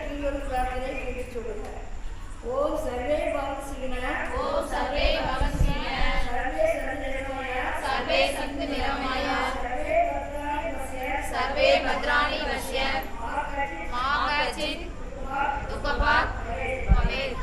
கீழொரு பிரார்த்தனை கேட்டு சொல்லுங்க. ஓம் சர்வே பவன்சிகின ஓம் சர்வே பவன்சிகின சர்வே சந்து நிரமாய சர்வே சந்து நிரமாய சர்வே பத்ராணி வசிய மா கச்சித் துக்கபாத் பவேத்.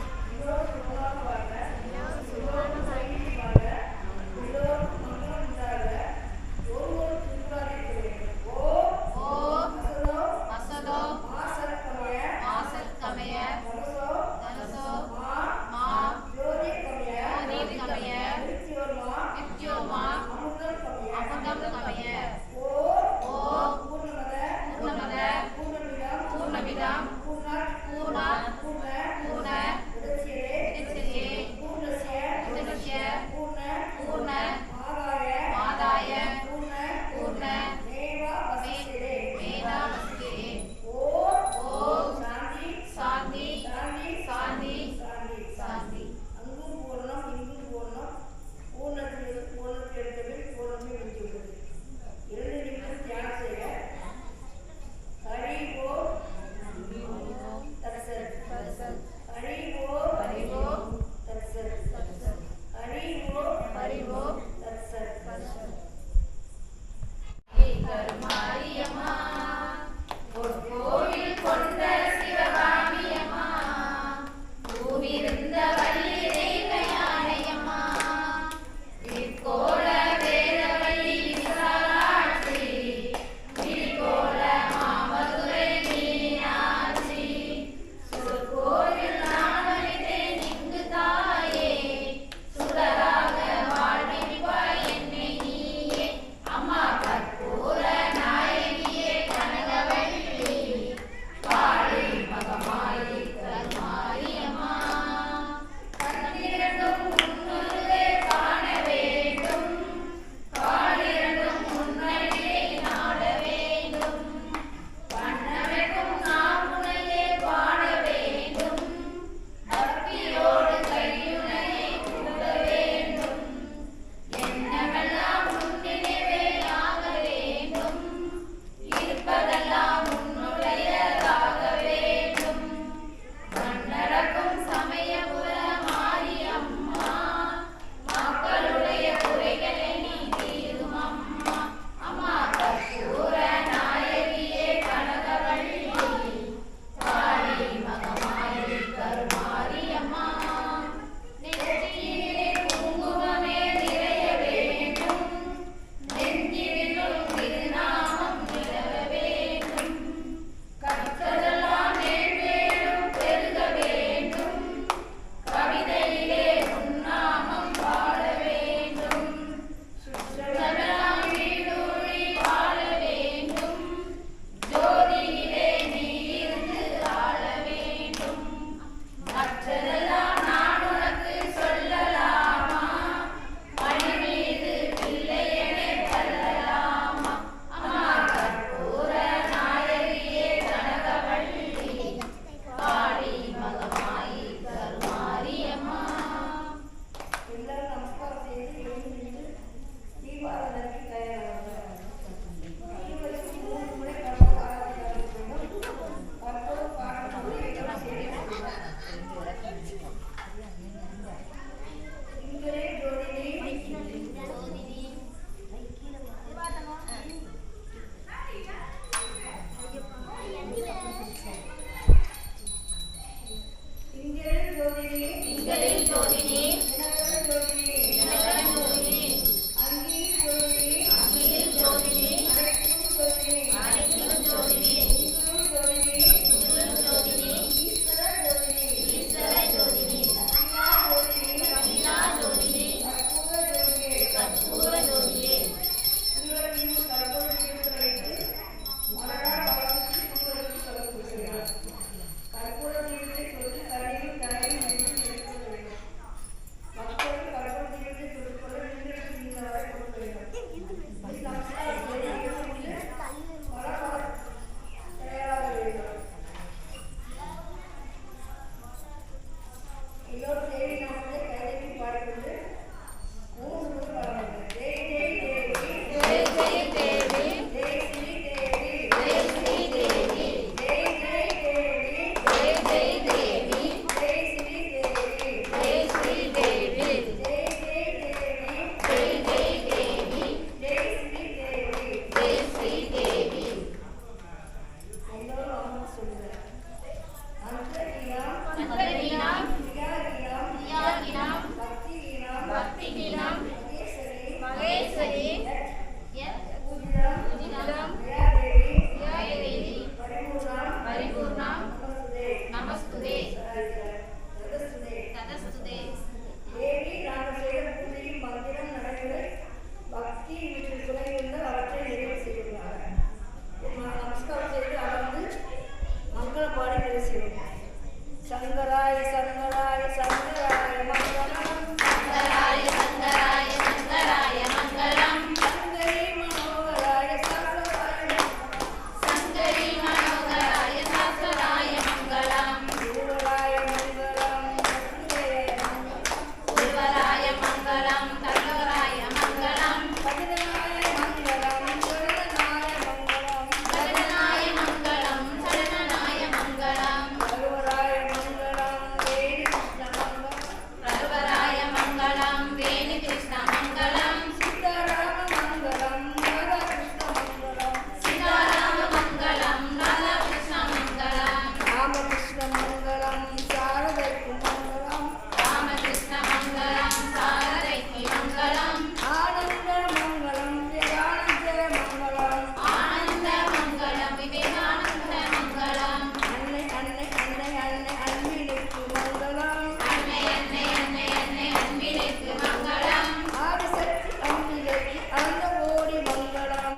மங்களம். அன்னை அன்னை அன்னை அன்னை அன்பினைக்கு மங்களம். ஆதிசக்தி அம்பிகைக்கு அனந்த கோடி மங்களம்.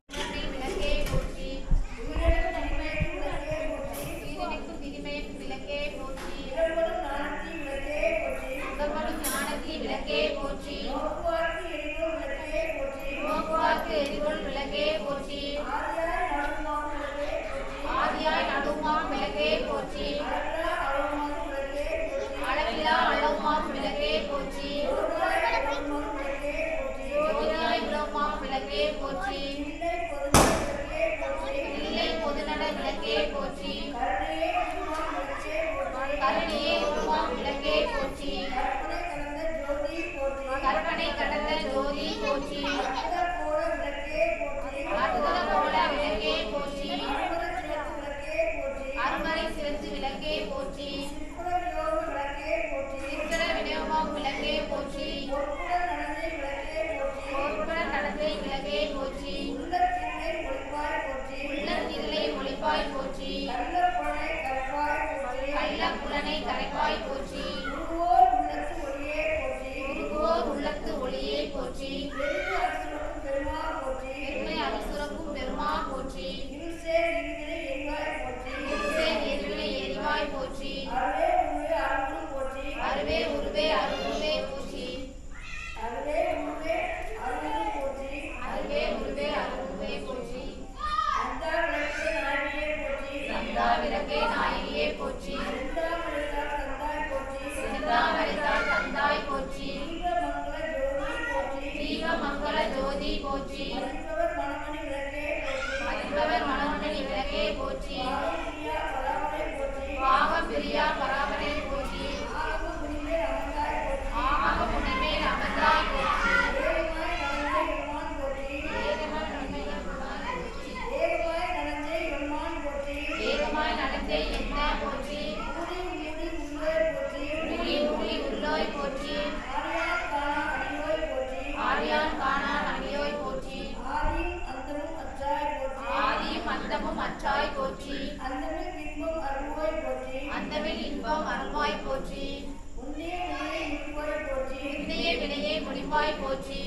விளக்கே போற்றி. உயிரிழந்த நன்மைக்கு விளக்கே போற்றி. உயிரினுக்கும் திரிமைக்கும் விளக்கே போற்றி. இடர்படும் ஞானத்தின் விளக்கே போற்றி. உடம்படும் ஞானத்தில் விளக்கே போற்றி. நோக்குவார்க்கு எரிபொருள் விளக்கே போற்றி. நோக்குவார்க்கு எரிபொருள் விளக்கே போற்றி. ஆதியாய் நடுமாம் விளக்கே போற்றி. ஆதியாய் நடுமாம் விளக்கே போற்றி. அளவிலா அளவுமாம் விளக்கே போற்றி. அளவிலா அளவுமாம் விளக்கே போற்றி. ஜோதியாய் உலகமாம் விளக்கே போற்றி. இல்லை பொதுநட விளக்கே போற்றி. கருணையே உருவாம் விளக்கே போற்றி. கற்பனை கடந்த ஜோதி போற்றி. அற்புத கோல விளக்கே போற்றி. அருமறை சிறந்து விளக்கே போற்றி. சித்திர விநியோகம் விளக்கே போற்றி. பொற்புடன் நடந்தை விளக்கே போற்றி. உள்ளத்திலே ஒளிப்பாய் போற்றி. கள்ளப்புலனை கரைப்பாய் போற்றி. உருகுவோர் உள்ளத்து ஒளியே போற்றி. பெருமை அருசுரக்கும் பெருமா போற்றி. எரிவினை எரிவாய் போற்றி. அருவே உருவே அருள்வே போற்றி. அருவே உருவே அருள்வே போற்றி. சந்தா விளக்கே நாயகியே போற்றி. செந்தாமரைத்தாள் தந்தாய் போற்றி. தீபமங்கள ஜோதி போற்றி. மதிப்பவர் மனோன்மணி விளக்கே போற்றி. பாகம் பிரியா பராமரே போற்றி. ஆகம் உணர்மேல் அமர்ந்தாய் போற்றி. ஏகமாய் நடந்தே என்ன போற்றி. ஊழி ஊழி உள்ளோய் போற்றி. ஆரியான் காணான் அடியோய் போற்றி. ஆதியும் அந்தமும் அற்றாய் போற்றி. அந்தமில் இன்பம் அருள்வாய் போற்றி. முந்தைய வினையே முடிப்பாய் போற்றி.